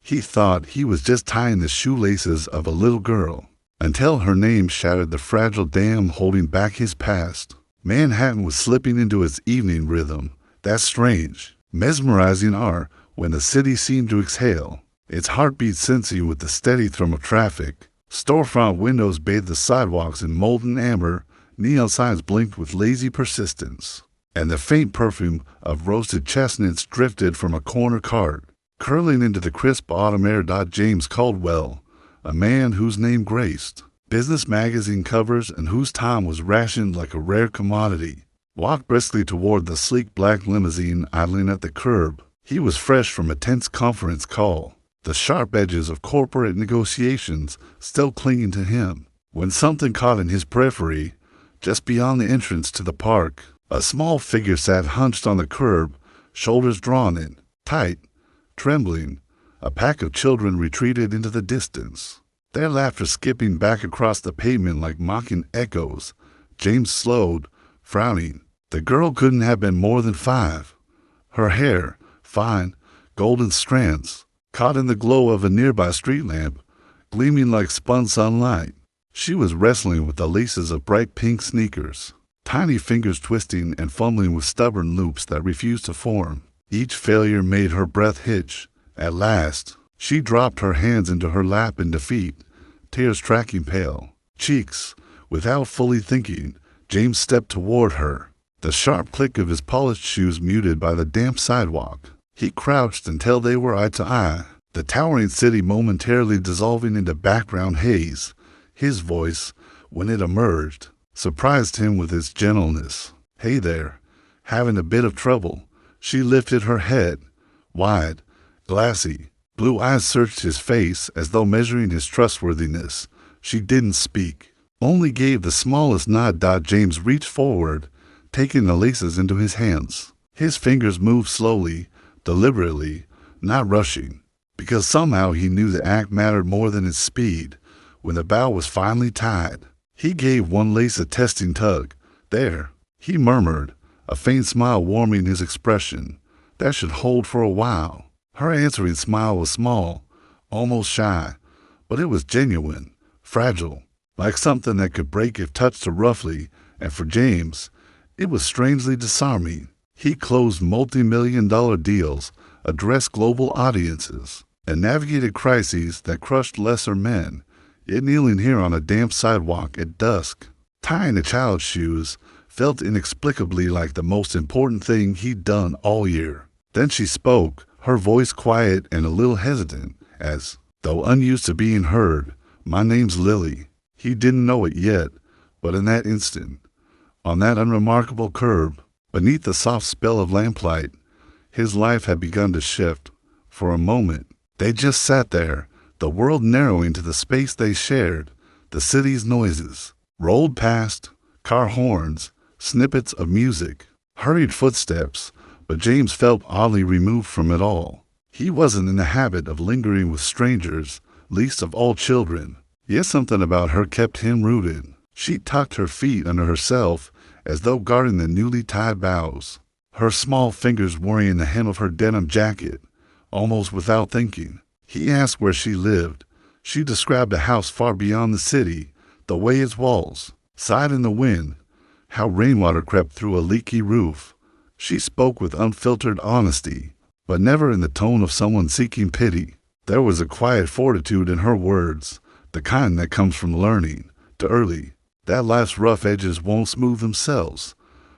He thought he was just tying the shoelaces of a little girl, until her name shattered the fragile dam holding back his past. Manhattan was slipping into its evening rhythm, that strange, mesmerizing hour when the city seemed to exhale, its heartbeat sensing with the steady thrum of traffic. Storefront windows bathed the sidewalks in molten amber, neon signs blinked with lazy persistence, and the faint perfume of roasted chestnuts drifted from a corner cart, curling into the crisp autumn air. James Caldwell, a man whose name graced business magazine covers and whose time was rationed like a rare commodity, walked briskly toward the sleek black limousine idling at the curb. He was fresh from a tense conference call, the sharp edges of corporate negotiations still clinging to him, when something caught in his periphery. Just beyond the entrance to the park, a small figure sat hunched on the curb, shoulders drawn in, tight, trembling. A pack of children retreated into the distance, their laughter skipping back across the pavement like mocking echoes. James slowed, frowning. The girl couldn't have been more than 5. Her hair, fine, golden strands, caught in the glow of a nearby street lamp, gleaming like spun sunlight. She was wrestling with the laces of bright pink sneakers, tiny fingers twisting and fumbling with stubborn loops that refused to form. Each failure made her breath hitch. At last, she dropped her hands into her lap in defeat, tears tracking pale cheeks. Without fully thinking, James stepped toward her, the sharp click of his polished shoes muted by the damp sidewalk. He crouched until they were eye to eye, the towering city momentarily dissolving into background haze. His voice, when it emerged, surprised him with its gentleness. "Hey there, having a bit of trouble?" She lifted her head. Wide, glassy, blue eyes searched his face as though measuring his trustworthiness. She didn't speak, only gave the smallest nod. James reached forward, taking the laces into his hands. His fingers moved slowly, deliberately, not rushing, because somehow he knew the act mattered more than its speed. When the bow was finally tied, he gave one lace a testing tug. "There," he murmured, a faint smile warming his expression. "That should hold for a while." Her answering smile was small, almost shy, but it was genuine, fragile, like something that could break if touched too roughly, and for James, it was strangely disarming. He closed multi-million-dollar deals, addressed global audiences, and navigated crises that crushed lesser men, yet kneeling here on a damp sidewalk at dusk, tying a child's shoes, felt inexplicably like the most important thing he'd done all year. Then she spoke, her voice quiet and a little hesitant, as though unused to being heard. "My name's Lily." He didn't know it yet, but in that instant, on that unremarkable curb, beneath the soft spell of lamplight, his life had begun to shift. For a moment, they just sat there, the world narrowing to the space they shared. The city's noises rolled past, car horns, snippets of music, hurried footsteps, but James felt oddly removed from it all. He wasn't in the habit of lingering with strangers, least of all children. Yet something about her kept him rooted. She tucked her feet under herself as though guarding the newly tied bows, her small fingers worrying the hem of her denim jacket, almost without thinking. He asked where she lived. She described a house far beyond the city, the way its walls sighed in the wind, how rainwater crept through a leaky roof. She spoke with unfiltered honesty, but never in the tone of someone seeking pity. There was a quiet fortitude in her words, the kind that comes from learning too early that life's rough edges won't smooth themselves.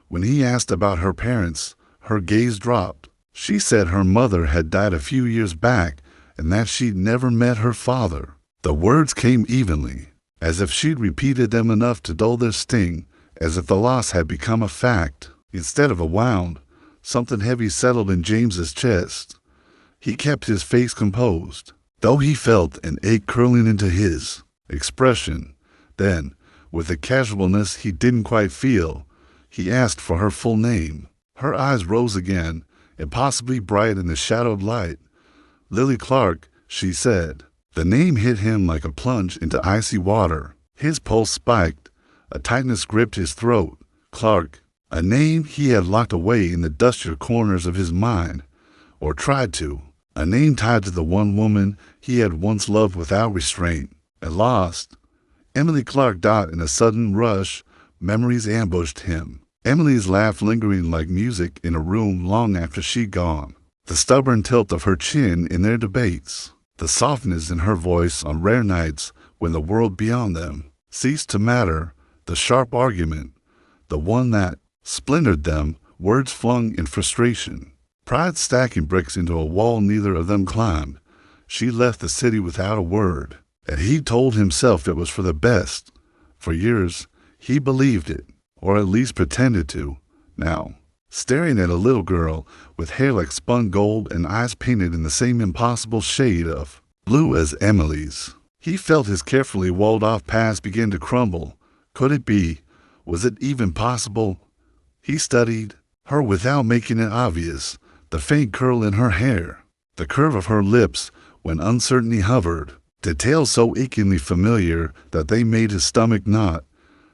When he asked about her parents, her gaze dropped. She said her mother had died a few years back and that she'd never met her father. The words came evenly, as if she'd repeated them enough to dull their sting, as if the loss had become a fact. Instead of a wound, something heavy settled in James's chest. He kept his face composed, though he felt an ache curling into his expression. Then, with a casualness he didn't quite feel, he asked for her full name. Her eyes rose again, impossibly bright in the shadowed light. "Lily Clark," she said. The name hit him like a plunge into icy water. His pulse spiked. A tightness gripped his throat. Clark, a name he had locked away in the dustier corners of his mind, or tried to. a name tied to the one woman he had once loved without restraint. At last, Emily Clark. In a sudden rush, memories ambushed him. Emily's laugh lingering like music in a room long after she'd gone. The stubborn tilt of her chin in their debates. The softness in her voice on rare nights when the world beyond them ceased to matter. The sharp argument, the one that splintered them, words flung in frustration. Pride stacking bricks into a wall neither of them climbed. She left the city without a word. And he told himself it was for the best. For years, he believed it, or at least pretended to. Now, staring at a little girl with hair like spun gold and eyes painted in the same impossible shade of blue as Emily's, he felt his carefully walled-off past begin to crumble. Could it be? Was it even possible? He studied her without making it obvious. The faint curl in her hair, the curve of her lips when uncertainty hovered. Details so achingly familiar that they made his stomach knot.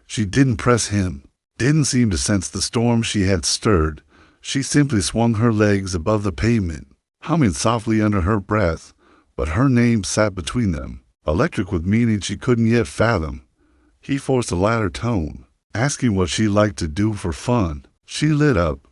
She didn't press him, didn't seem to sense the storm she had stirred. She simply swung her legs above the pavement, humming softly under her breath, but her name sat between them, electric with meaning she couldn't yet fathom. He forced a lighter tone, asking what she liked to do for fun. She lit up,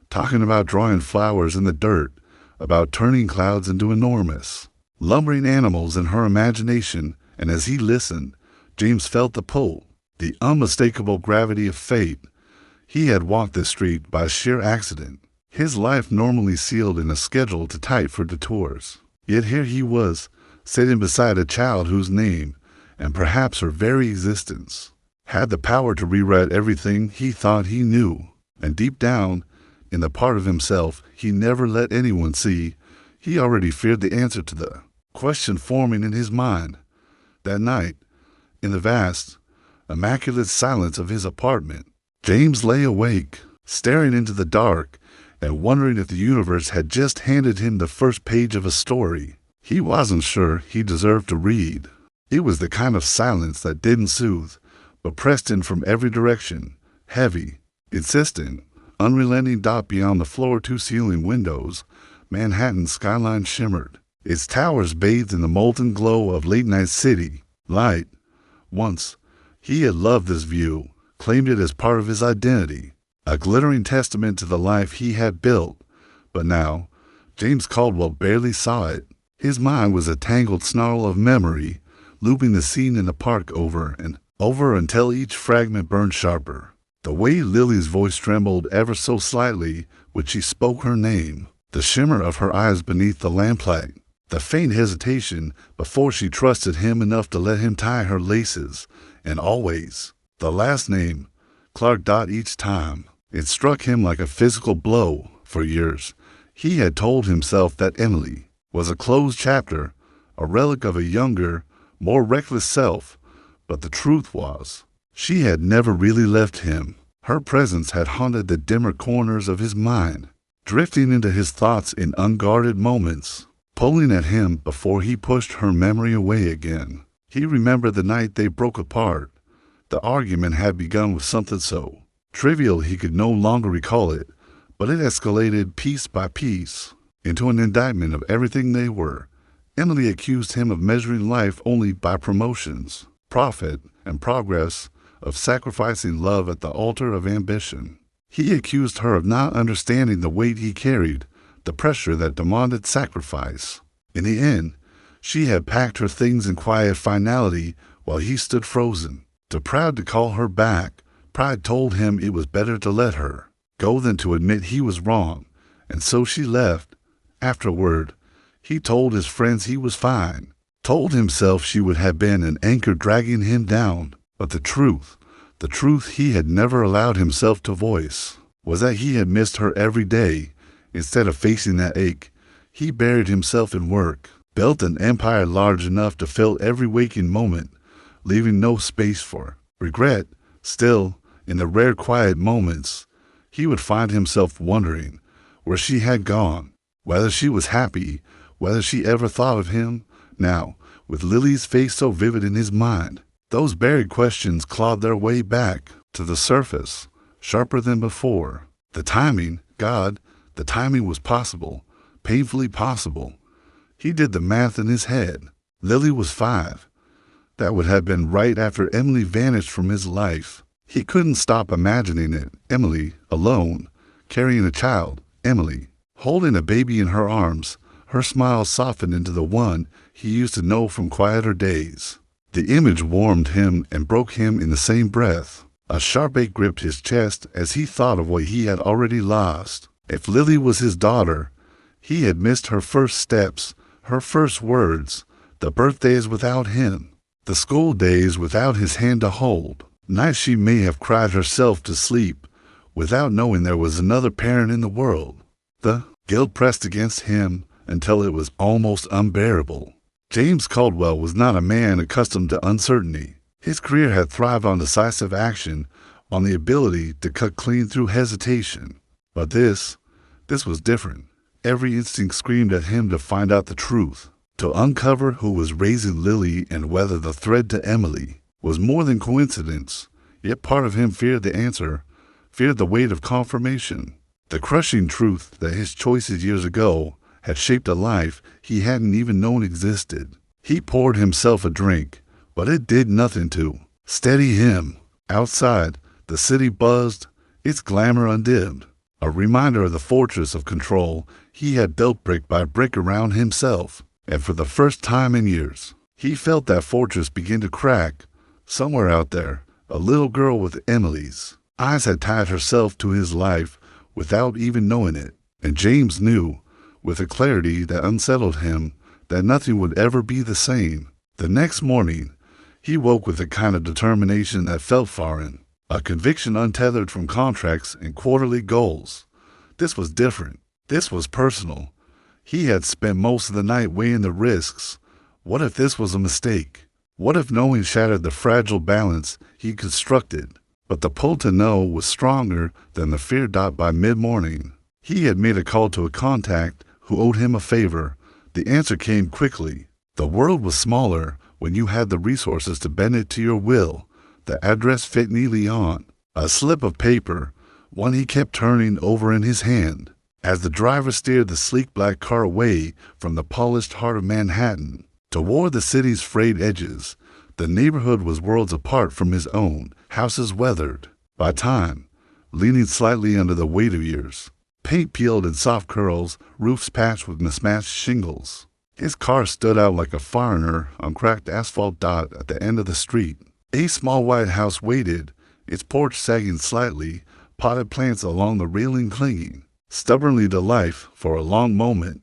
talking about drawing flowers in the dirt, about turning clouds into enormous, lumbering animals in her imagination, and as he listened, James felt the pull, the unmistakable gravity of fate. He had walked this street by sheer accident, his life normally sealed in a schedule too tight for detours. Yet here he was, sitting beside a child whose name, and perhaps her very existence, had the power to rewrite everything he thought he knew. And deep down, in the part of himself he never let anyone see, he already feared the answer to the question forming in his mind. That night, in the vast, immaculate silence of his apartment, James lay awake, staring into the dark and wondering if the universe had just handed him the first page of a story he wasn't sure he deserved to read. It was the kind of silence that didn't soothe, but pressed in from every direction, heavy, insistent, unrelenting. Beyond the floor-to-ceiling windows, Manhattan's skyline shimmered, its towers bathed in the molten glow of late-night city light. Once, he had loved this view, claimed it as part of his identity, a glittering testament to the life he had built. But now, James Caldwell barely saw it. His mind was a tangled snarl of memory, looping the scene in the park over and over until each fragment burned sharper. The way Lily's voice trembled ever so slightly when she spoke her name, the shimmer of her eyes beneath the lamplight, the faint hesitation before she trusted him enough to let him tie her laces, and always, the last name, Clark. Each time, it struck him like a physical blow. For years, he had told himself that Emily was a closed chapter, a relic of a younger, more reckless self, but the truth was, she had never really left him. Her presence had haunted the dimmer corners of his mind, drifting into his thoughts in unguarded moments, pulling at him before he pushed her memory away again. He remembered the night they broke apart. The argument had begun with something so trivial he could no longer recall it, but it escalated piece by piece into an indictment of everything they were. Emily accused him of measuring life only by promotions, profit, and progress, of sacrificing love at the altar of ambition. He accused her of not understanding the weight he carried, the pressure that demanded sacrifice. In the end, she had packed her things in quiet finality while he stood frozen, too proud to call her back. Pride told him it was better to let her go than to admit he was wrong, and so she left. Afterward, he told his friends he was fine, told himself she would have been an anchor dragging him down. But the truth he had never allowed himself to voice, was that he had missed her every day. Instead of facing that ache, he buried himself in work, built an empire large enough to fill every waking moment, leaving no space for regret. Still, in the rare quiet moments, he would find himself wondering where she had gone, whether she was happy, whether she ever thought of him. Now, with Lily's face so vivid in his mind, those buried questions clawed their way back to the surface, sharper than before. The timing, God, the timing was possible, painfully possible. He did the math in his head. Lily was 5. That would have been right after Emily vanished from his life. He couldn't stop imagining it. Emily, alone, carrying a child. Emily, holding a baby in her arms, her smile softened into the one he used to know from quieter days. The image warmed him and broke him in the same breath. A sharp ache gripped his chest as he thought of what he had already lost. If Lily was his daughter, he had missed her first steps, her first words, the birthdays without him, the school days without his hand to hold. Nights she may have cried herself to sleep, without knowing there was another parent in the world. The guilt pressed against him until it was almost unbearable. James Caldwell was not a man accustomed to uncertainty. His career had thrived on decisive action, on the ability to cut clean through hesitation. But this was different. Every instinct screamed at him to find out the truth, to uncover who was raising Lily and whether the thread to Emily was more than coincidence. Yet part of him feared the answer, feared the weight of confirmation, the crushing truth that his choices years ago had shaped a life he hadn't even known existed. He poured himself a drink, but it did nothing to steady him. Outside, the city buzzed, its glamour undimmed, a reminder of the fortress of control he had built brick by brick around himself. And for the first time in years, he felt that fortress begin to crack. Somewhere out there, a little girl with Emily's eyes had tied herself to his life without even knowing it. And James knew, with a clarity that unsettled him, that nothing would ever be the same. The next morning, he woke with a kind of determination that felt foreign, a conviction untethered from contracts and quarterly goals. This was different. This was personal. He had spent most of the night weighing the risks. What if this was a mistake? What if knowing shattered the fragile balance he constructed? But the pull to know was stronger than the fear. By mid-morning, he had made a call to a contact who owed him a favor. The answer came quickly. The world was smaller when you had the resources to bend it to your will. The address fit neatly on a slip of paper, one he kept turning over in his hand. As the driver steered the sleek black car away from the polished heart of Manhattan, toward the city's frayed edges, the neighborhood was worlds apart from his own, houses weathered by time, leaning slightly under the weight of years, paint peeled in soft curls, roofs patched with mismatched shingles. His car stood out like a foreigner on cracked asphalt at the end of the street. A small white house waited, its porch sagging slightly, potted plants along the railing clinging. Stubbornly to life, for a long moment,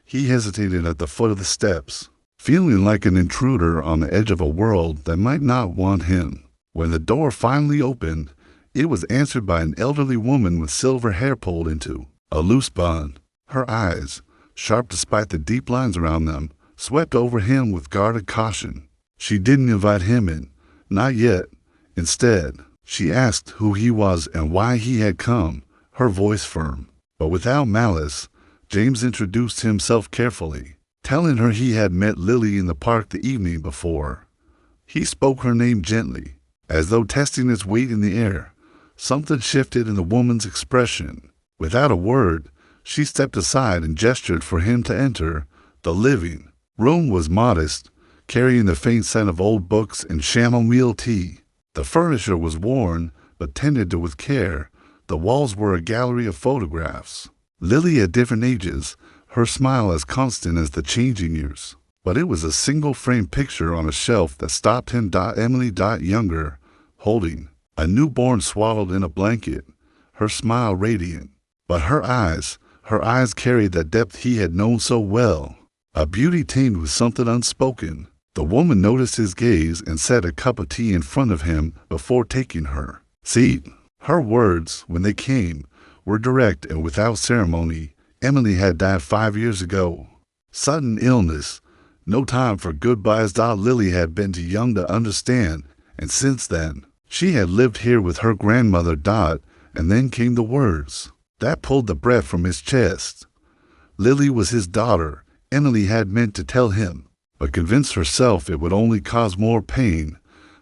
he hesitated at the foot of the steps, feeling like an intruder on the edge of a world that might not want him. When the door finally opened, it was answered by an elderly woman with silver hair pulled into a loose bun. Her eyes, sharp despite the deep lines around them, swept over him with guarded caution. She didn't invite him in, not yet. Instead, she asked who he was and why he had come, her voice firm. But without malice, James introduced himself carefully, telling her he had met Lily in the park the evening before. He spoke her name gently, as though testing its weight in the air. Something shifted in the woman's expression. Without a word, she stepped aside and gestured for him to enter. The living room was modest, carrying the faint scent of old books and chamomile tea. The furniture was worn, but tended to with care. The walls were a gallery of photographs. Lily at different ages, her smile as constant as the changing years. But it was a single framed picture on a shelf that stopped him. Emily younger, holding a newborn swaddled in a blanket, her smile radiant. But her eyes carried that depth he had known so well, a beauty tinged with something unspoken. The woman noticed his gaze and set a cup of tea in front of him before taking her seat. Her words, when they came, were direct and without ceremony. Emily had died 5 years ago. Sudden illness. No time for goodbyes. Lily had been too young to understand, and since then, she had lived here with her grandmother. And then came the words that pulled the breath from his chest. Lily was his daughter. Emily had meant to tell him, but convinced herself it would only cause more pain,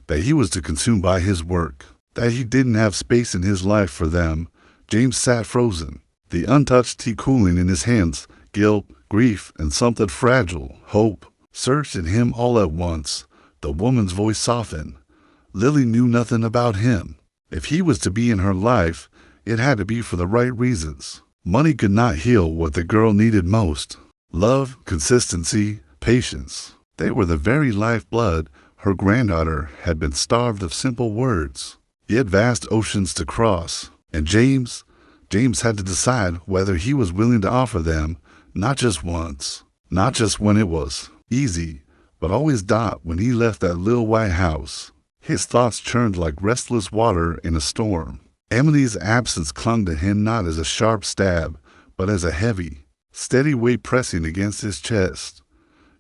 that he was to consume by his work, that he didn't have space in his life for them. James sat frozen, the untouched tea cooling in his hands, guilt, grief, and something fragile, hope, surged in him all at once. The woman's voice softened. Lily knew nothing about him. If he was to be in her life, it had to be for the right reasons. Money could not heal what the girl needed most. Love, consistency, patience. They were the very lifeblood. Her granddaughter had been starved of simple words. Yet vast oceans to cross. And James had to decide whether he was willing to offer them, not just once, not just when it was easy, but always when he left that little white house. His thoughts churned like restless water in a storm. Emily's absence clung to him not as a sharp stab, but as a heavy, steady weight pressing against his chest.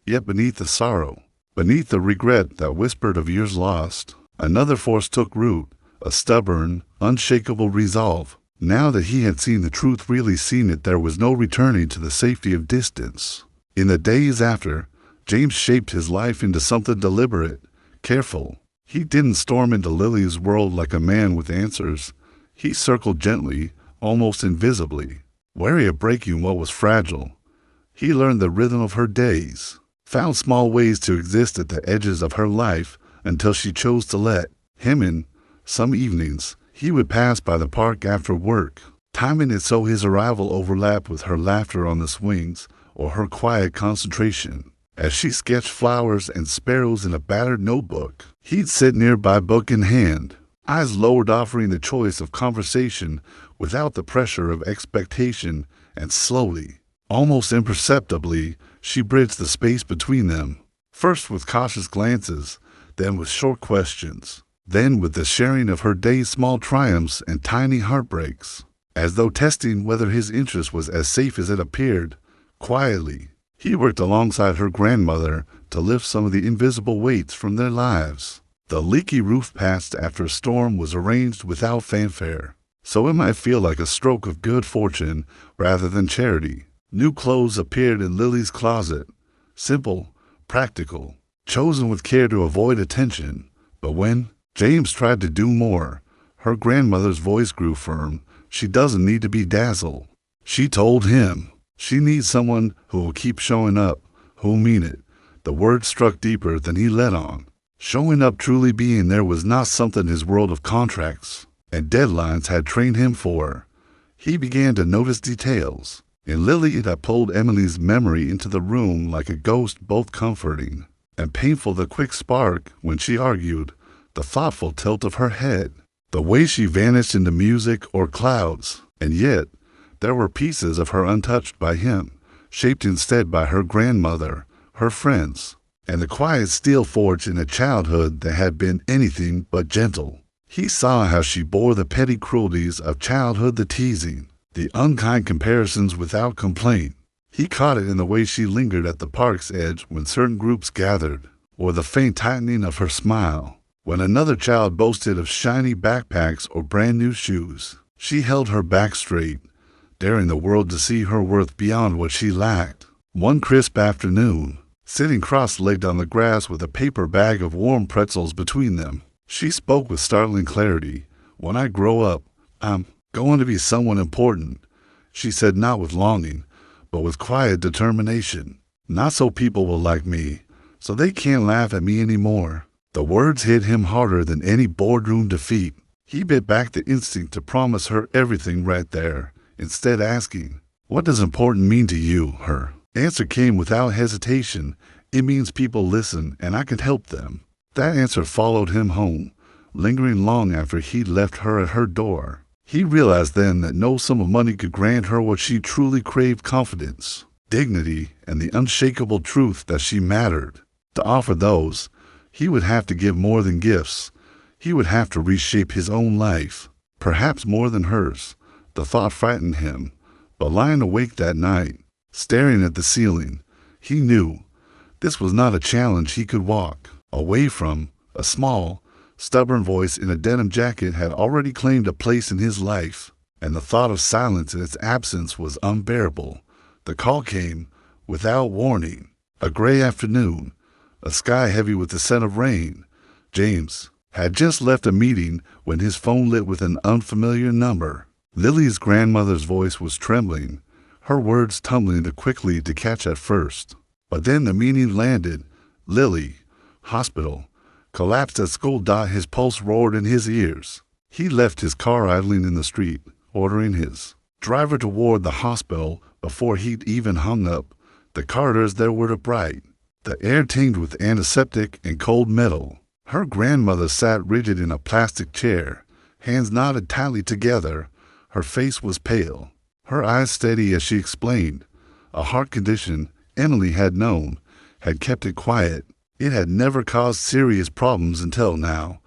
Yet beneath the sorrow, beneath the regret that whispered of years lost, another force took root, a stubborn, unshakable resolve. Now that he had seen the truth, really seen it, there was no returning to the safety of distance. In the days after, James shaped his life into something deliberate, careful. He didn't storm into Lily's world like a man with answers. He circled gently, almost invisibly, wary of breaking what was fragile. He learned the rhythm of her days, found small ways to exist at the edges of her life until she chose to let him in. Some evenings, he would pass by the park after work, timing it so his arrival overlapped with her laughter on the swings or her quiet concentration. As she sketched flowers and sparrows in a battered notebook, he'd sit nearby, book in hand, eyes lowered, offering the choice of conversation without the pressure of expectation, and slowly, almost imperceptibly, she bridged the space between them, first with cautious glances, then with short questions, then with the sharing of her day's small triumphs and tiny heartbreaks, as though testing whether his interest was as safe as it appeared. Quietly, he worked alongside her grandmother to lift some of the invisible weights from their lives. The leaky roof patched after a storm was arranged without fanfare, so it might feel like a stroke of good fortune rather than charity. New clothes appeared in Lily's closet, simple, practical, chosen with care to avoid attention. But when James tried to do more, her grandmother's voice grew firm. She doesn't need to be dazzled, she told him. She needs someone who will keep showing up, who'll mean it. The words struck deeper than he let on. Showing up, truly being there, was not something his world of contracts and deadlines had trained him for. He began to notice details. In Lily, it had pulled Emily's memory into the room like a ghost, both comforting and painful. The quick spark when she argued, the thoughtful tilt of her head, the way she vanished into music or clouds. And yet, there were pieces of her untouched by him, shaped instead by her grandmother, her friends, and the quiet steel forged in a childhood that had been anything but gentle. He saw how she bore the petty cruelties of childhood, the teasing, the unkind comparisons without complaint. He caught it in the way she lingered at the park's edge when certain groups gathered, or the faint tightening of her smile when another child boasted of shiny backpacks or brand new shoes. She held her back straight, daring the world to see her worth beyond what she lacked. One crisp afternoon, sitting cross-legged on the grass with a paper bag of warm pretzels between them, she spoke with startling clarity. "When I grow up, I'm going to be someone important," she said, not with longing, but with quiet determination. "Not so people will like me, so they can't laugh at me anymore." The words hit him harder than any boardroom defeat. He bit back the instinct to promise her everything right there, instead asking, "What does important mean to you?" Her answer came without hesitation. "It means people listen, and I can help them." That answer followed him home, lingering long after he'd left her at her door. He realized then that no sum of money could grant her what she truly craved: confidence, dignity, and the unshakable truth that she mattered. To offer those, he would have to give more than gifts. He would have to reshape his own life, perhaps more than hers. The thought frightened him, but lying awake that night, staring at the ceiling, he knew this was not a challenge he could walk away from. A small, stubborn voice in a denim jacket had already claimed a place in his life, and the thought of silence in its absence was unbearable. The call came without warning. A gray afternoon, a sky heavy with the scent of rain. James had just left a meeting when his phone lit with an unfamiliar number. Lily's grandmother's voice was trembling, her words tumbling too quickly to catch at first. But then the meaning landed. Lily, hospital, collapsed at school. His pulse roared in his ears. He left his car idling in the street, ordering his driver toward the hospital before he'd even hung up. The corridors there were bright, the air tinged with antiseptic and cold metal. Her grandmother sat rigid in a plastic chair, hands knotted tightly together. Her face was pale, her eyes steady as she explained. A heart condition Emily had known, had kept it quiet. It had never caused serious problems until now.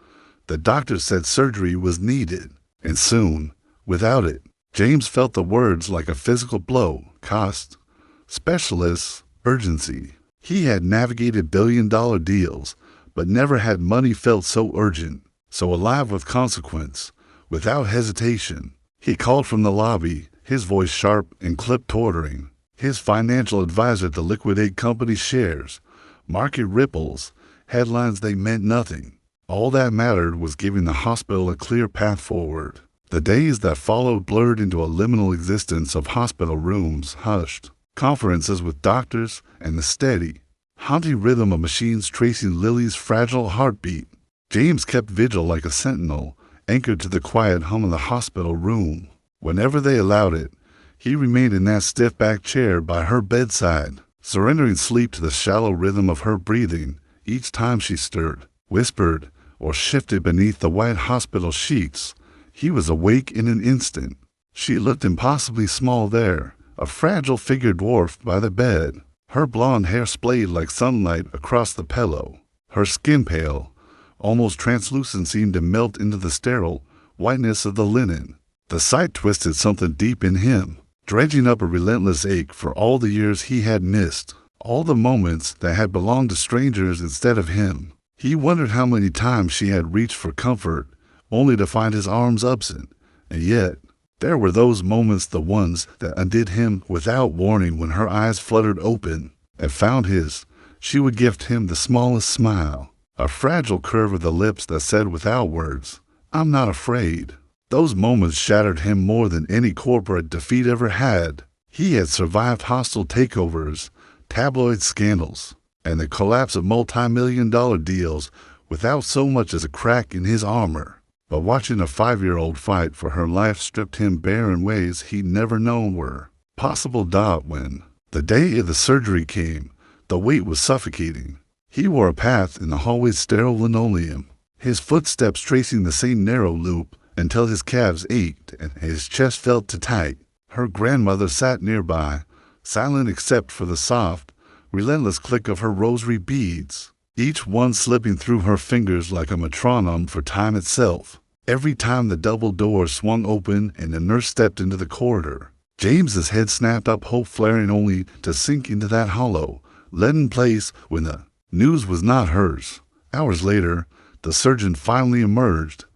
The doctor said surgery was needed, and soon. Without it, James felt the words like a physical blow. Cost, specialists, urgency. He had navigated billion-dollar deals, but never had money felt so urgent, so alive with consequence. Without hesitation, he called from the lobby, his voice sharp and clipped, ordering his financial advisor to liquidate company shares. Market ripples, headlines, they meant nothing. All that mattered was giving the hospital a clear path forward. The days that followed blurred into a liminal existence of hospital rooms, hushed conferences with doctors, and the steady, haunting rhythm of machines tracing Lily's fragile heartbeat. James kept vigil like a sentinel, anchored to the quiet hum of the hospital room. Whenever they allowed it, he remained in that stiff-backed chair by her bedside, surrendering sleep to the shallow rhythm of her breathing each time she stirred, whispered, or shifted beneath the white hospital sheets. He was awake in an instant. She looked impossibly small there, a fragile figure dwarfed by the bed. Her blonde hair splayed like sunlight across the pillow. Her skin pale, almost translucent, seemed to melt into the sterile whiteness of the linen. The sight twisted something deep in him, dredging up a relentless ache for all the years he had missed, all the moments that had belonged to strangers instead of him. He wondered how many times she had reached for comfort, only to find his arms absent. And yet, there were those moments, the ones that undid him without warning. When her eyes fluttered open and found his, she would gift him the smallest smile, a fragile curve of the lips that said without words, "I'm not afraid." Those moments shattered him more than any corporate defeat ever had. He had survived hostile takeovers, tabloid scandals, and the collapse of multi-million-dollar deals without so much as a crack in his armor. But watching a 5-year-old fight for her life stripped him bare in ways he'd never known were possible. When the day of the surgery came, the weight was suffocating. He wore a path in the hallway's sterile linoleum, his footsteps tracing the same narrow loop until his calves ached and his chest felt too tight. Her grandmother sat nearby, silent except for the soft, relentless click of her rosary beads, each one slipping through her fingers like a metronome for time itself. Every time the double door swung open and the nurse stepped into the corridor, James's head snapped up, hope flaring only to sink into that hollow, leaden place when the news was not hers. Hours later, the surgeon finally emerged.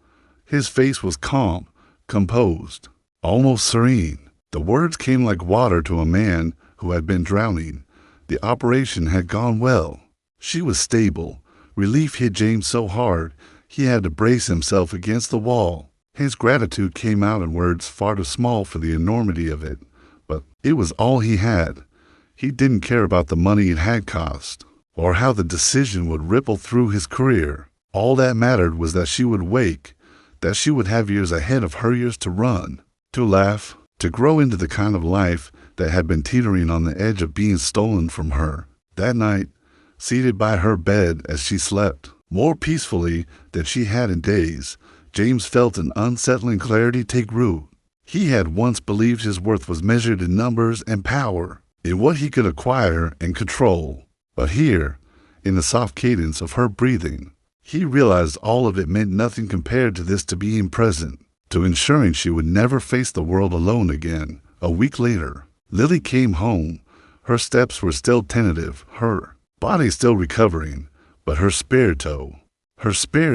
His face was calm, composed, almost serene. The words came like water to a man who had been drowning. The operation had gone well. She was stable. Relief hit James so hard he had to brace himself against the wall. His gratitude came out in words far too small for the enormity of it, but it was all he had. He didn't care about the money it had cost, or how the decision would ripple through his career. All that mattered was that she would wake, that she would have years ahead of her, years to run, to laugh, to grow into the kind of life that had been teetering on the edge of being stolen from her. That night, seated by her bed as she slept, more peacefully than she had in days, James felt an unsettling clarity take root. He had once believed his worth was measured in numbers and power, in what he could acquire and control. But here, in the soft cadence of her breathing, he realized all of it meant nothing compared to this, to being present, to ensuring she would never face the world alone again. A week later, Lily came home. Her steps were still tentative, her body still recovering, but her spirit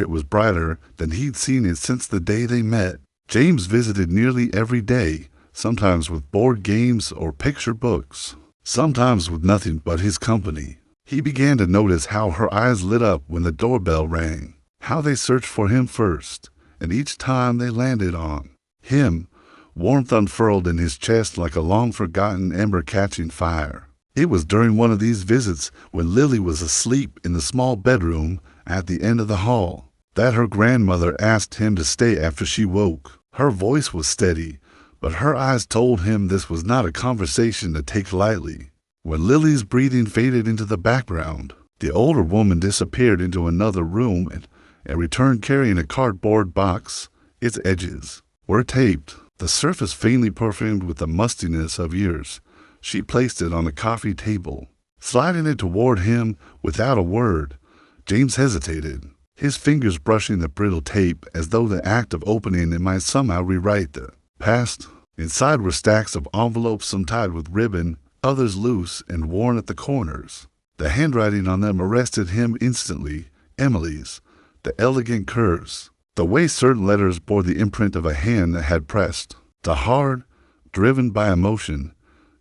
was brighter than he'd seen it since the day they met. James visited nearly every day, sometimes with board games or picture books, sometimes with nothing but his company. He began to notice how her eyes lit up when the doorbell rang, how they searched for him first, and each time they landed on him, warmth unfurled in his chest like a long-forgotten ember catching fire. It was during one of these visits, when Lily was asleep in the small bedroom at the end of the hall, that her grandmother asked him to stay after she woke. Her voice was steady, but her eyes told him this was not a conversation to take lightly. When Lily's breathing faded into the background, the older woman disappeared into another room and returned carrying a cardboard box. Its edges were taped, the surface faintly perfumed with the mustiness of years. She placed it on the coffee table, sliding it toward him without a word. James hesitated, his fingers brushing the brittle tape as though the act of opening it might somehow rewrite the past. Inside were stacks of envelopes, some tied with ribbon, others loose and worn at the corners. The handwriting on them arrested him instantly. Emily's, the elegant curves, the way certain letters bore the imprint of a hand that had pressed. The hard, driven by emotion.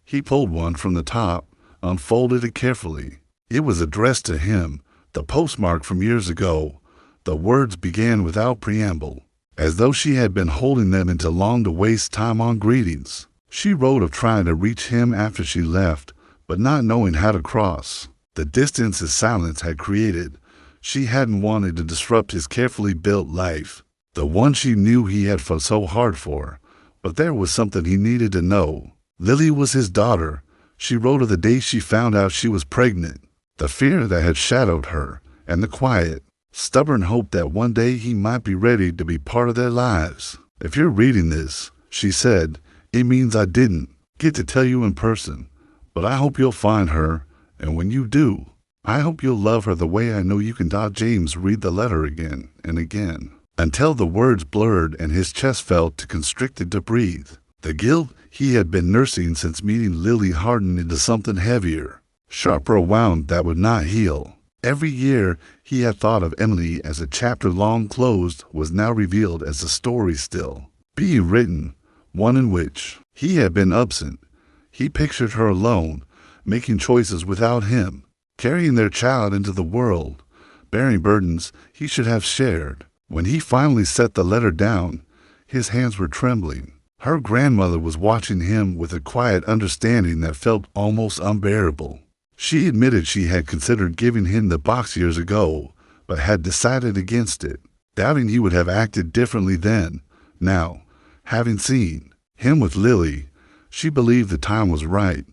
He pulled one from the top, unfolded it carefully. It was addressed to him, the postmark from years ago. The words began without preamble, as though she had been holding them until long to waste time on greetings. She wrote of trying to reach him after she left, but not knowing how to cross the distance his silence had created. She hadn't wanted to disrupt his carefully built life, the one she knew he had fought so hard for. But there was something he needed to know. Lily was his daughter. She wrote of the day she found out she was pregnant, the fear that had shadowed her, and the quiet, stubborn hope that one day he might be ready to be part of their lives. "If you're reading this," she said, "it means I didn't get to tell you in person, but I hope you'll find her, and when you do, I hope you'll love her the way I know you can." James read the letter again and again, until the words blurred and his chest felt too constricted to breathe. The guilt he had been nursing since meeting Lily hardened into something heavier, sharper, a wound that would not heal. Every year he had thought of Emily as a chapter long closed was now revealed as a story still being written, one in which he had been absent. He pictured her alone, making choices without him, carrying their child into the world, bearing burdens he should have shared. When he finally set the letter down, his hands were trembling. Her grandmother was watching him with a quiet understanding that felt almost unbearable. She admitted she had considered giving him the box years ago, but had decided against it, doubting he would have acted differently then. Now, having seen him with Lily, she believed the time was right.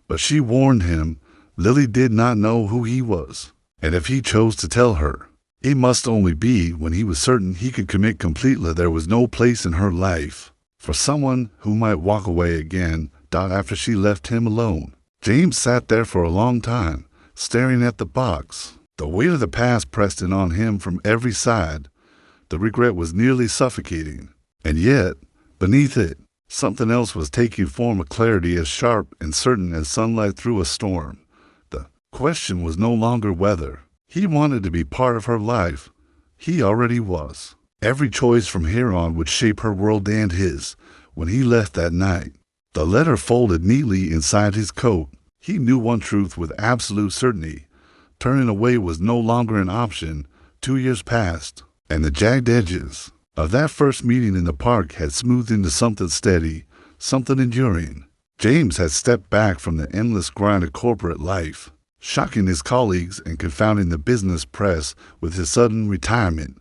But she warned him Lily did not know who he was, and if he chose to tell her, it must only be when he was certain he could commit completely. There was no place in her life for someone who might walk away again after she left him alone. James sat there for a long time, staring at the box. The weight of the past pressed in on him from every side. The regret was nearly suffocating. And yet, beneath it, something else was taking form, a clarity as sharp and certain as sunlight through a storm. The question was no longer whether he wanted to be part of her life. He already was. Every choice from here on would shape her world and his. When he left that night, the letter folded neatly inside his coat. He knew one truth with absolute certainty. Turning away was no longer an option. 2 years passed, and the jagged edges of that first meeting in the park had smoothed into something steady, something enduring. James had stepped back from the endless grind of corporate life, shocking his colleagues and confounding the business press with his sudden retirement.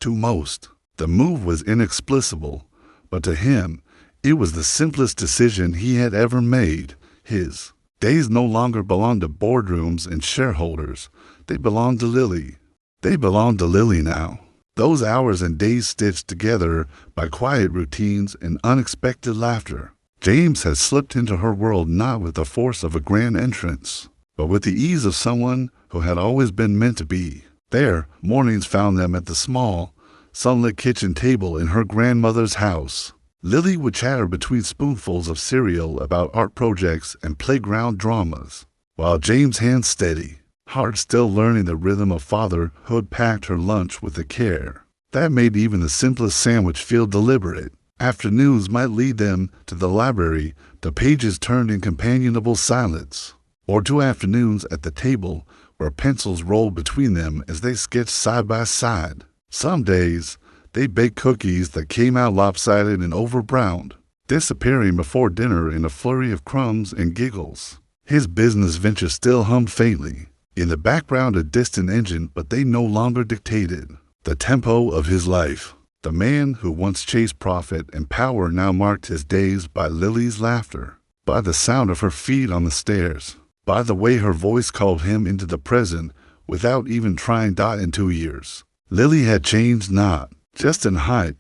To most, the move was inexplicable, but to him, it was the simplest decision he had ever made. His days no longer belonged to boardrooms and shareholders. They belonged to Lily. They belonged to Lily now. Those hours and days stitched together by quiet routines and unexpected laughter. James had slipped into her world not with the force of a grand entrance, but with the ease of someone who had always been meant to be. There, mornings found them at the small, sunlit kitchen table in her grandmother's house. Lily would chatter between spoonfuls of cereal about art projects and playground dramas, while James' hands steady, heart still learning the rhythm of fatherhood, packed her lunch with a care that made even the simplest sandwich feel deliberate. Afternoons might lead them to the library, to pages turned in companionable silence, or to afternoons at the table where pencils rolled between them as they sketched side by side. Some days, they baked cookies that came out lopsided and overbrowned. disappearing before dinner in a flurry of crumbs and giggles. His business venture still hummed faintly. In the background a distant engine, but they no longer dictated the tempo of his life. The man who once chased profit and power now marked his days by Lily's laughter, by the sound of her feet on the stairs, by the way her voice called him into the present without even trying. In 2 years, Lily had changed not just in height,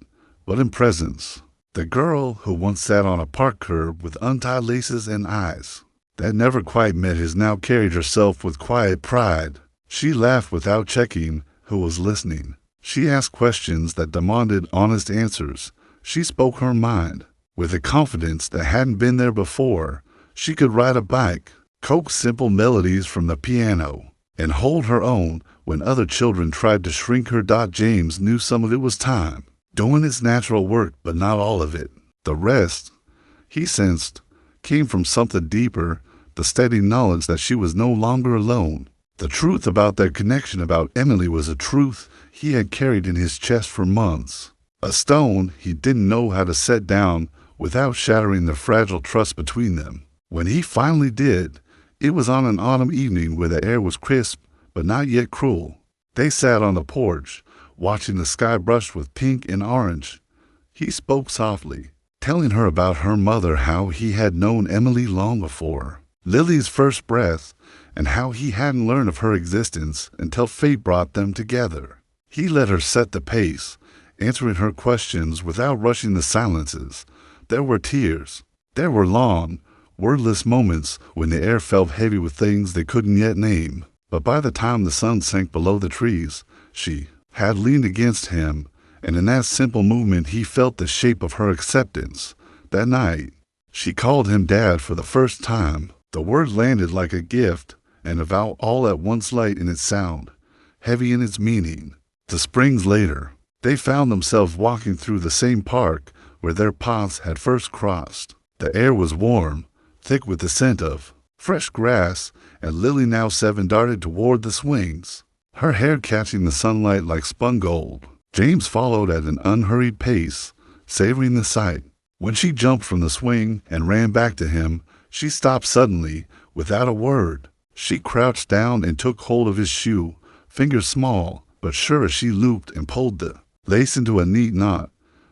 but in presence. The girl who once sat on a park curb with untied laces and eyes that never quite met his now carried herself with quiet pride. She laughed without checking who was listening. She asked questions that demanded honest answers. She spoke her mind with a confidence that hadn't been there before. She could ride a bike, coax simple melodies from the piano, and hold her own when other children tried to shrink her. James knew some of it was time, doing its natural work, but not all of it. The rest, he sensed, came from something deeper, the steady knowledge that she was no longer alone. The truth about their connection, about Emily, was a truth he had carried in his chest for months. A stone he didn't know how to set down without shattering the fragile trust between them. When he finally did, it was on an autumn evening where the air was crisp but not yet cruel. They sat on the porch, watching the sky brush with pink and orange. He spoke softly, telling her about her mother, how he had known Emily long before Lily's first breath, and how he hadn't learned of her existence until fate brought them together. He let her set the pace, answering her questions without rushing the silences. There were tears. There were long, wordless moments when the air felt heavy with things they couldn't yet name. But by the time the sun sank below the trees, she had leaned against him, and in that simple movement he felt the shape of her acceptance. That night, she called him Dad for the first time. The word landed like a gift, an avowal all at once, light in its sound, heavy in its meaning. The springs later, they found themselves walking through the same park where their paths had first crossed. The air was warm, thick with the scent of fresh grass, and Lily, now 7, darted toward the swings, her hair catching the sunlight like spun gold. James followed at an unhurried pace, savoring the sight. When she jumped from the swing and ran back to him, she stopped suddenly, without a word. She crouched down and took hold of his shoe, fingers small but sure, as she looped and pulled the lace into a neat knot.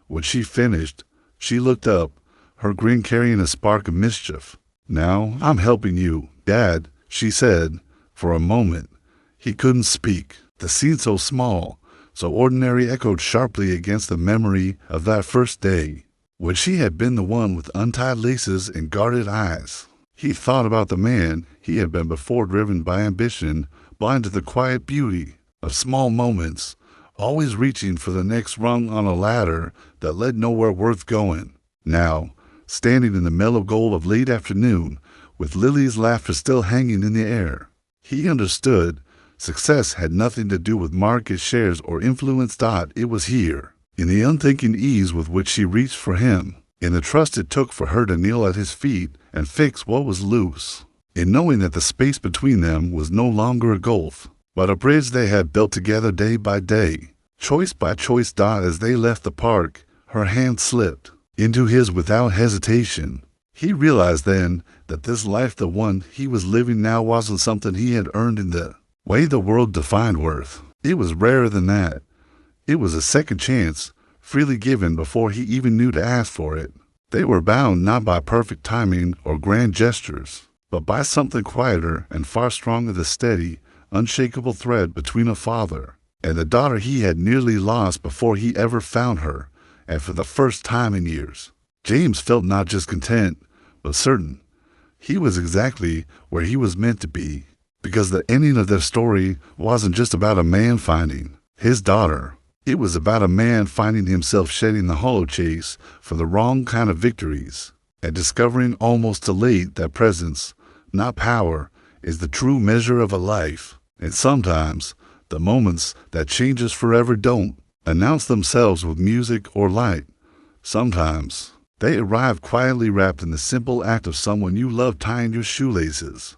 When she finished, she looked up, her grin carrying a spark of mischief. "Now I'm helping you, Dad," she said. For a moment, he couldn't speak. The scene, so small, so ordinary, echoed sharply against the memory of that first day, when she had been the one with untied laces and guarded eyes. He thought about the man he had been before, driven by ambition, blind to the quiet beauty of small moments, always reaching for the next rung on a ladder that led nowhere worth going. Now, standing in the mellow gold of late afternoon, with Lily's laughter still hanging in the air, he understood success had nothing to do with market shares or influence. It was here, in the unthinking ease with which she reached for him, in the trust it took for her to kneel at his feet and fix what was loose, in knowing that the space between them was no longer a gulf, but a bridge they had built together day by day, choice by choice. As they left the park, her hand slipped into his without hesitation. He realized then that this life, the one he was living now, wasn't something he had earned in the way the world defined worth. It was rarer than that. It was a second chance, freely given before he even knew to ask for it. They were bound not by perfect timing or grand gestures, but by something quieter and far stronger, the steady, unshakable thread between a father and the daughter he had nearly lost before he ever found her, and for the first time in years. James felt not just content, but certain he was exactly where he was meant to be, because the ending of their story wasn't just about a man finding his daughter. It was about a man finding himself shedding the hollow chase for the wrong kind of victories, and discovering almost too late that presence, not power, is the true measure of a life. And sometimes the moments that change us forever don't announce themselves with music or light. Sometimes they arrive quietly, wrapped in the simple act of someone you love tying your shoelaces.